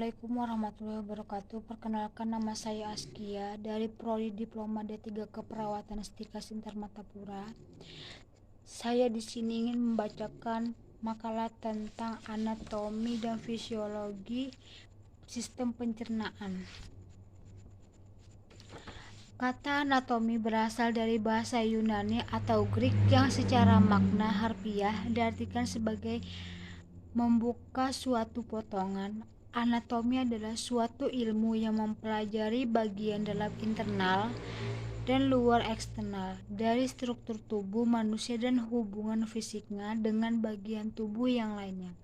Assalamualaikum warahmatullahi wabarakatuh. Perkenalkan, nama saya Askia dari Prodi Diploma D3 Keperawatan Stika Sintar Martapura. Saya di sini ingin membacakan makalah tentang anatomi dan fisiologi sistem pencernaan. Kata anatomi berasal dari bahasa Yunani atau Greek yang secara makna harfiah diartikan sebagai membuka suatu potongan. Anatomi adalah suatu ilmu yang mempelajari bagian dalam internal dan luar eksternal dari struktur tubuh manusia dan hubungan fisiknya dengan bagian tubuh yang lainnya.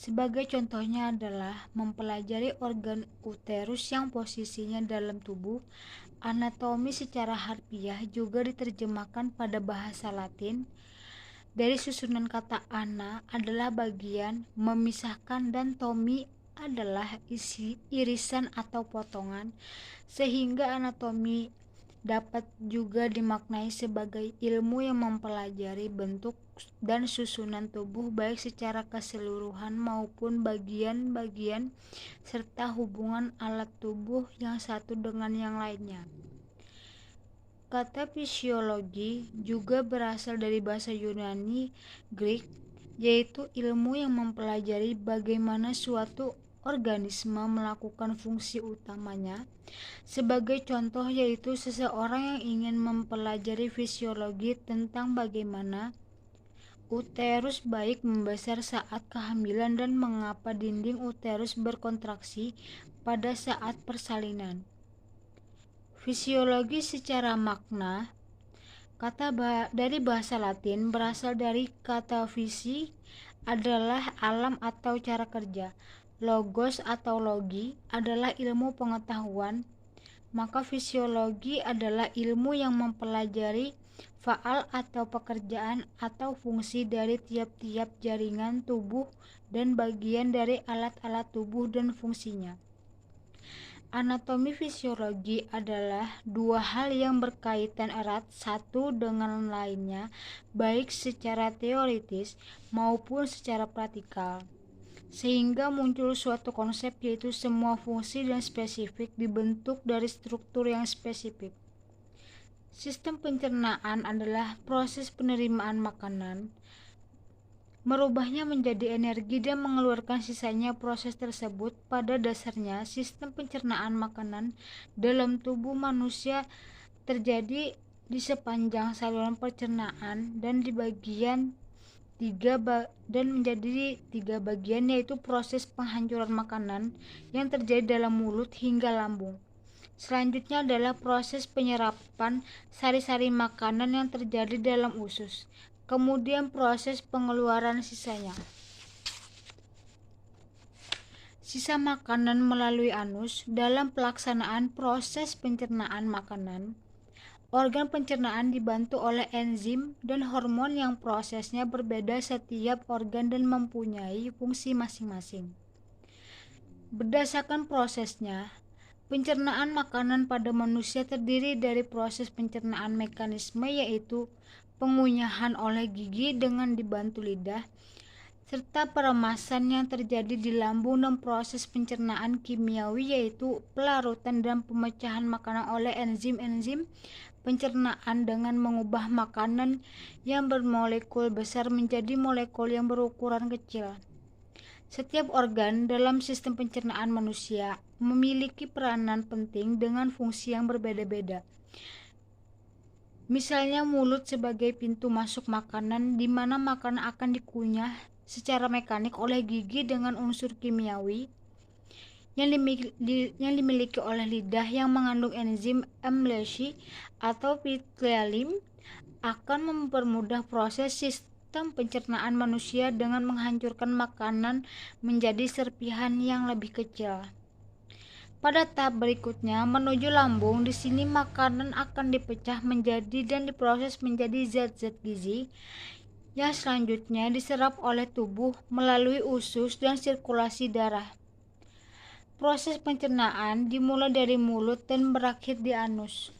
Sebagai contohnya adalah mempelajari organ uterus yang posisinya dalam tubuh. Anatomi secara harfiah juga diterjemahkan pada bahasa Latin dari susunan kata ana adalah bagian, memisahkan, dan tomi adalah irisan atau potongan, sehingga anatomi dapat juga dimaknai sebagai ilmu yang mempelajari bentuk dan susunan tubuh baik secara keseluruhan maupun bagian-bagian serta hubungan alat tubuh yang satu dengan yang lainnya. Kata fisiologi juga berasal dari bahasa Yunani Greek, yaitu ilmu yang mempelajari bagaimana suatu organisme melakukan fungsi utamanya. Sebagai contoh yaitu seseorang yang ingin mempelajari fisiologi tentang bagaimana uterus baik membesar saat kehamilan dan mengapa dinding uterus berkontraksi pada saat persalinan. Fisiologi secara makna, kata dari bahasa Latin berasal dari kata visi adalah alam atau cara kerja, logos atau logi adalah ilmu pengetahuan, maka fisiologi adalah ilmu yang mempelajari faal atau pekerjaan atau fungsi dari tiap-tiap jaringan tubuh dan bagian dari alat-alat tubuh dan fungsinya. Anatomi fisiologi adalah dua hal yang berkaitan erat satu dengan lainnya, baik secara teoritis maupun secara praktikal, sehingga muncul suatu konsep yaitu semua fungsi dan spesifik dibentuk dari struktur yang spesifik. Sistem pencernaan adalah proses penerimaan makanan, merubahnya menjadi energi dan mengeluarkan sisanya. Proses tersebut pada dasarnya sistem pencernaan makanan dalam tubuh manusia terjadi di sepanjang saluran pencernaan dan di bagian menjadi tiga bagian, yaitu proses penghancuran makanan yang terjadi dalam mulut hingga lambung. Selanjutnya adalah proses penyerapan sari-sari makanan yang terjadi dalam usus. Kemudian proses pengeluaran sisanya. Sisa makanan melalui anus. Dalam pelaksanaan proses pencernaan makanan, organ pencernaan dibantu oleh enzim dan hormon yang prosesnya berbeda setiap organ dan mempunyai fungsi masing-masing. Berdasarkan prosesnya, pencernaan makanan pada manusia terdiri dari proses pencernaan mekanisme yaitu pengunyahan oleh gigi dengan dibantu lidah, serta peremasan yang terjadi di lambung, dan proses pencernaan kimiawi yaitu pelarutan dan pemecahan makanan oleh enzim-enzim pencernaan dengan mengubah makanan yang bermolekul besar menjadi molekul yang berukuran kecil. Setiap organ dalam sistem pencernaan manusia memiliki peranan penting dengan fungsi yang berbeda-beda. Misalnya mulut sebagai pintu masuk makanan, di mana makanan akan dikunyah secara mekanik oleh gigi dengan unsur kimiawi yang dimiliki oleh lidah yang mengandung enzim amylase atau ptyalin akan mempermudah proses sistem pencernaan manusia dengan menghancurkan makanan menjadi serpihan yang lebih kecil. Pada tahap berikutnya menuju lambung, di sini makanan akan dipecah menjadi dan diproses menjadi zat-zat gizi yang selanjutnya diserap oleh tubuh melalui usus dan sirkulasi darah. Proses pencernaan dimulai dari mulut dan berakhir di anus.